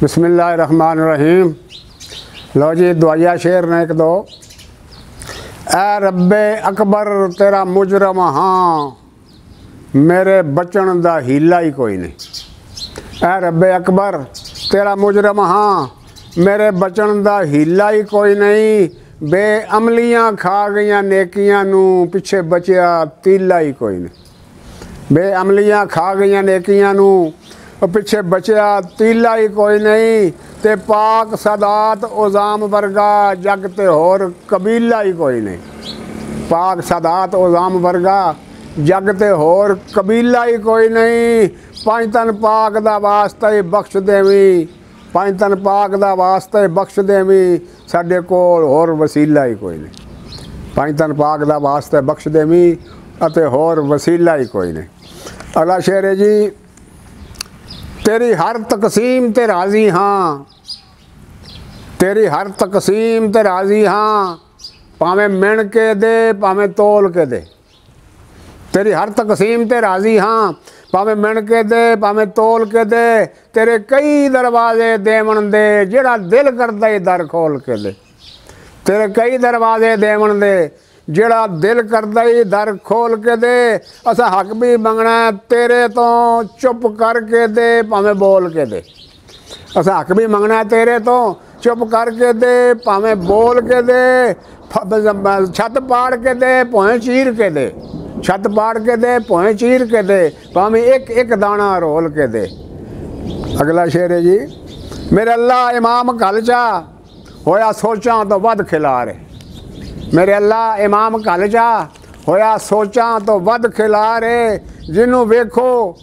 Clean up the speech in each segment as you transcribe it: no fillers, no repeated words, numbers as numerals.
बिस्मिल्लाहिर्रहमानिर्रहीम। लो जी दुआया शेर ने एक दो। ऐ रब्बे अकबर तेरा मुजरम हाँ, मेरे बचन दा हीला ही कोई नहीं। ऐ रब्बे अकबर तेरा मुजरम हाँ, मेरे बचन दा हीला ही कोई नहीं। बेअमलियाँ खा गईयां नेकियां नू, पिछे बचिया तीला ही कोई नहीं। बेअमलियाँ खा गईयां नेकियां नू, पिछे बचिया तीला ही कोई नहीं। ते पाक सदात उजाम वर्गा, जग ते होर कबीला ही कोई नहीं। पाक सदात उजाम वर्गा, जग ते होर कबीला ही कोई नहीं। पंज तन पाक दा वास्ता ही बख्श देवी, पंज तन पाक दा वास्ता ही बख्श देवी, साडे कोल होर वसीला ही कोई नहीं। पंज तन पाक दा वास्ता बख्श देवी अते होर वसीला ही कोई नहीं। अगला शेर है जी। तेरी हर तकसीम ते राज़ी हाँ, तेरी हर तकसीम ते राज़ी हाँ, भावें मिण के दे भावें तोल के दे। तेरी हर तकसीम ते राज़ी हाँ, भावें मिण के दे भावें तोल के दे। तेरे कई दरवाजे देवन दे, जेड़ा दिल करदा ही दर खोल के दे। तेरे कई दरवाजे देवन दे, जेड़ा दिल करदा ही दर खोल के दे। असा हक भी मंगना तेरे तो, चुप करके दे भावें बोल के दे। असा हक भी मंगना तेरे तो, चुप करके दे भावें बोल के दे। छत पाड़ के दे भावें चीर के दे, छत पाड़ के दे भावें चीर के दे, भावें एक एक दाना रोल के दे। अगला शेर है जी। मेरे अल्लाह इमाम घल चा, होया सोचा तो वध खिलारे। मेरे अल्लाह इमाम घल चा, होया सोचा तो वध खिलारे। जिन्हों वेखो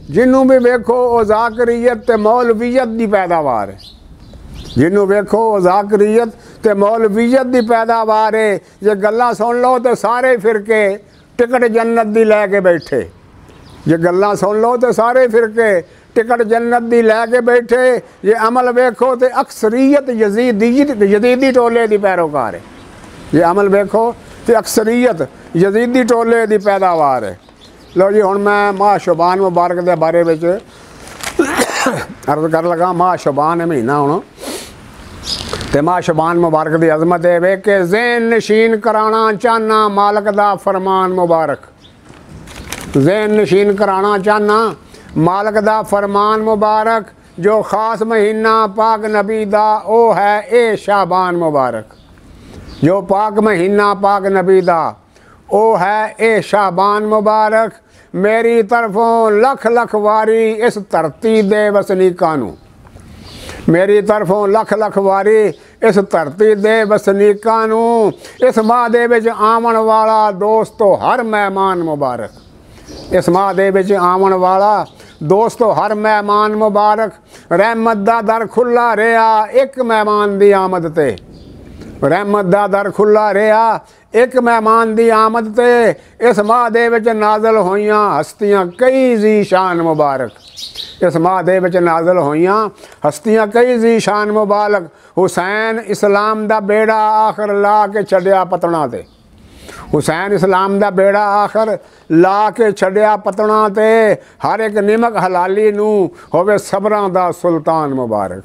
जिन्हों भी वेखो ओ ज़ाकरियत ते मौलवियत दी पैदावार है। जिन्हों वेखो ओ ज़ाकरियत ते मौलवियत दी पैदावार है। जे गल्लां सुन लो तो सारे फिरके टिकट जन्नत दी लैके बैठे। जे गल्लां सुन लो तो सारे फिरके टिकट जन्नत दी लैके बैठे। जे अमल वेखो तो अक्सरियत यजीदी टोले दी पैरोकार है। ये अमल वेखो तो अक्सरियत यजीदी टोले दी पैदावार है। लो जी हुण मैं माह शबान मुबारक के बारे में अर्ज कर लगा। माह शबान महीना हुण ते माह शबान मुबारक की अजमत है वे कि ज़हन नशीन कराना चाहना मालक दा फरमान मुबारक। ज़हन नशीन कराना चाहना मालक दा फरमान मुबारक। जो ख़ास महीना पाक नबी दा ओ है ए शाबान मुबारक। जो पाक महीना पाक नबी दा ओ है ए शाबान मुबारक। मेरी तरफों लख लख वारी इस धरती दे वसनीकां नूं, मेरी तरफों लख लख वारी इस धरती दे वसनीकां नूं। इस माह दे विच आवन वाला दोस्तों हर मेहमान मुबारक। इस माह दे विच आवन वाला दोस्तों हर मेहमान मुबारक। रहमत दा दर खुला रहा एक मेहमान दी आमद ते। रहमत दा दर खुला रहा एक मेहमान दी आमद ते। इस माह दे विच नाज़िल होइयां हस्तियां कई जी शान मुबारक। इस माह दे विच नाज़िल होइयां हस्तियां कई जी शान मुबारक। हुसैन इस्लाम दा बेड़ा आखिर ला के छड्या पतना ते। हुसैन इस्लाम दा बेड़ा आखिर ला के छड्या पतना ते। हर एक निमक हलाली नूं होवे सबरां दा सुल्तान मुबारक।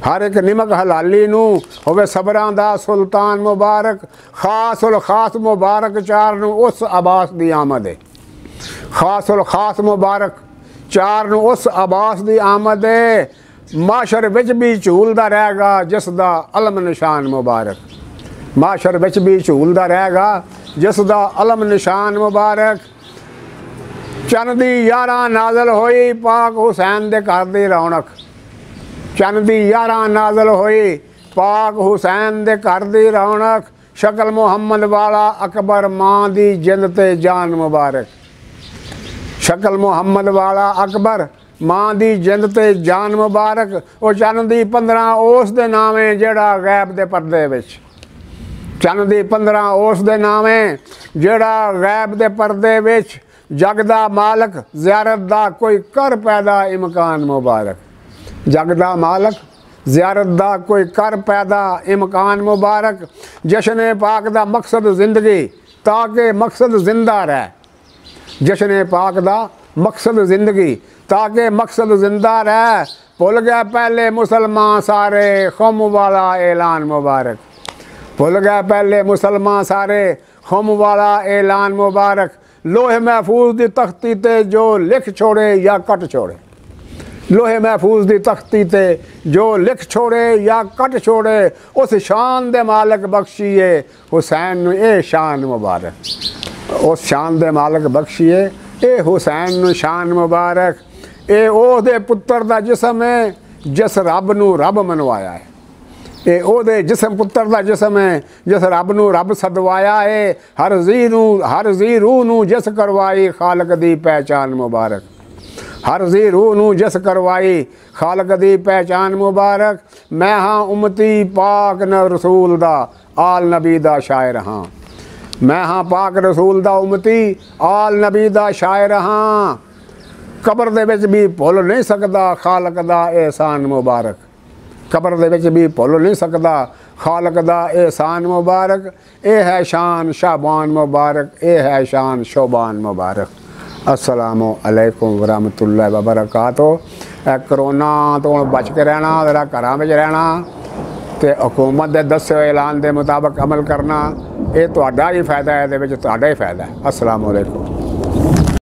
हर एक निमक हलाली नूं होवे सबरां दा सुल्तान मुबारक। खास उल खास मुबारक चार नूं उस अब्बास दी आमद है। खास उल खास मुबारक चार नूं उस अब्बास दी आमद है। माशर विच भी झूलदा रहेगा जिसदा अलम निशान मुबारक। माशर विच भी झूलदा रहेगा जिसदा अलम निशान मुबारक। चंद दी 11 नाज़िल होई पाक हुसैन दे घर दी रौनक। चंद दी 11 नाज़िल होई पाक हुसैन दे घर दी रौनक। शक्ल मुहम्मद वाला अकबर मां दी जिंद ते जान मुबारक। शक्ल मुहम्मद वाला अकबर मां दी जिंद ते जान मुबारक। वो चंद दी 15 उस दे नामे जेड़ा गैब दे पर्दे विच। चंद दी 15 उस दे नामे जेड़ा गैब दे पर्दे विच। जग दा मालक ज़ियारत दा कोई कर पैदा इमकान मुबारक। जग दा मालक ज़ियारत दा कोई कर पैदा इमकान मुबारक। जश्न पाक दा मकसद जिंदगी ताकि मकसद जिंदा रहे। जश्न पाक दा मकसद जिंदगी ताकि मकसद जिंदा रहे। भुल गए पहले मुसलमान सारे खुम वाला ऐलान मुबारक। भुल गए पहले मुसलमान सारे खुम वाला ऐलान मुबारक। लोहे महफूज दी तख्ती ते जो लिख छोड़े या कट छोड़े। लोहे महफूज दी तख्ती ते जो लिख छोड़े या कट छोड़े उस शान दे मालक बख्शिए हुसैन नूं ए शान मुबारक। उस शान दे मालक बख्शिए ए हुसैन नूं शान मुबारक। ए ओहदे पुत्र दा जिस्म है जिस रब नूं रब मनवाया है। ए ओहदे जिस्म पुत्र दा जिस्म है जिस रब नूं रब सदवाया है। हर जी रूह नूं जिस करवाई खालक दी पहचान मुबारक। हर जी रूह नूं जिस करवाई खालक दी पहचान मुबारक। मैं हाँ उम्मती पाक न रसूल दा आल नबी दा शायर हाँ। मैं हाँ पाक रसूल दा उम्मती आल नबी दा शायर हाँ। कबर दे विच भी भुल नहीं सकदा खालक दा एहसान मुबारक। कबर दे विच भी भुल नहीं सकदा खालक दा एहसान मुबारक। ए है शान शाबान मुबारक। ए है शान शौबान मुबारक। अस्सलामु अलैकुम वरहमतुल्लाहि वबरकातुहू। करोना तो बच के रहना, जरा घरां विच रहना ते हुकूमत दे दस्से होए ऐलान दे मुताबक अमल करना। ये तुहाडा ही फायदा है, इहदे विच तुहाडा ही फायदा है। अस्सलामु अलैकुम।